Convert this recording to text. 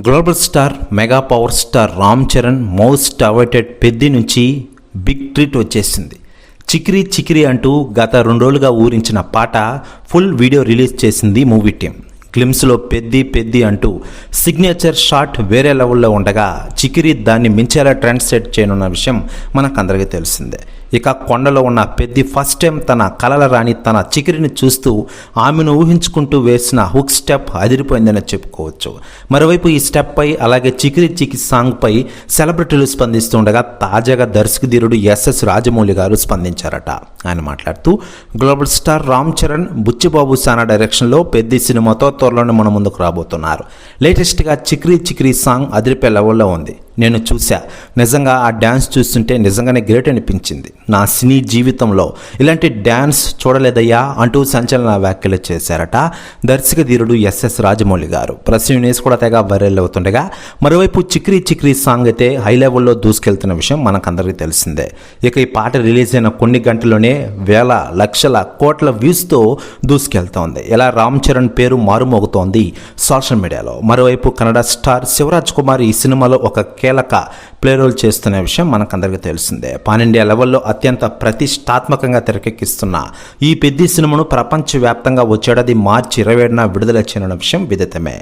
Global star mega power star Ram Charan most awaited Peddi నుంచి big treat వచ్చేసింది. చికిరి చికిరి అంటూ గత 2 రోజులుగా ఊరించిన పాట ఫుల్ వీడియో రిలీజ్ చేసింది మూవీ టీం. గ్లిమ్స్లో పెద్ది అంటూ సిగ్నేచర్ షాట్ వేరే లెవెల్లో ఉండగా చికిరి దాన్ని మించేలా ట్రెండ్ సెట్ చేయనున్న విషయం మనకందరికీ తెలిసిందే. ఇక కొండలో ఉన్న పెద్ది ఫస్ట్ టైం తన కలల రాణి తన చికిరిని చూస్తూ ఆమెను ఊహించుకుంటూ వేసిన హుక్ స్టెప్ అదిరిపోయిందని చెప్పుకోవచ్చు. మరోవైపు ఈ స్టెప్ పై అలాగే చికిరి చికి సాంగ్ పై సెలబ్రిటీలు స్పందిస్తుండగా తాజాగా దర్శకధీరుడు ఎస్ఎస్ రాజమౌళి గారు స్పందించారట. ఆయన మాట్లాడుతూ గ్లోబల్ స్టార్ రామ్ చరణ్ బుచ్చిబాబు సానా డైరెక్షన్లో పెద్ది సినిమాతో త్వరలోనే మన ముందుకు రాబోతున్నారు. లేటెస్ట్గా చికిరి చికిరి సాంగ్ అదిరిపే లెవెల్లో ఉంది. నేను చూసా, నిజంగా ఆ డ్యాన్స్ చూస్తుంటే నిజంగానే గ్రేట్ అనిపించింది. నా సినీ జీవితంలో ఇలాంటి డ్యాన్స్ చూడలేదయ్యా అంటూ సంచలన వ్యాఖ్యలు చేశారట దర్శకధీరుడు ఎస్ఎస్ రాజమౌళి గారు. ప్రెస్ న్యూస్ కూడా తెగ వైరల్ అవుతుండగా మరోవైపు చికిరి చికిరి సాంగ్ అయితే హై లెవెల్లో దూసుకెళ్తున్న విషయం మనకందరికీ తెలిసిందే. ఇక ఈ పాట రిలీజ్ అయిన కొన్ని గంటల్లోనే వేల లక్షల కోట్ల వ్యూస్తో దూసుకెళ్తోంది. ఇలా రామ్ చరణ్ పేరు మారుమోగుతోంది సోషల్ మీడియాలో. మరోవైపు కన్నడ స్టార్ శివరాజ్ కుమార్ ఈ సినిమాలో ఒక కీలక ప్లే రోల్ చేస్తున్న విషయం మనకందరికీ తెలిసిందే. పాన్ ఇండియా లెవెల్లో అత్యంత ప్రతిష్టాత్మకంగా తెరకెక్కిస్తున్న ఈ పెద్ది సినిమాను ప్రపంచవ్యాప్తంగా వచ్చేడాది మార్చి 27న విడుదల చేయనున్న విషయం విదితమే.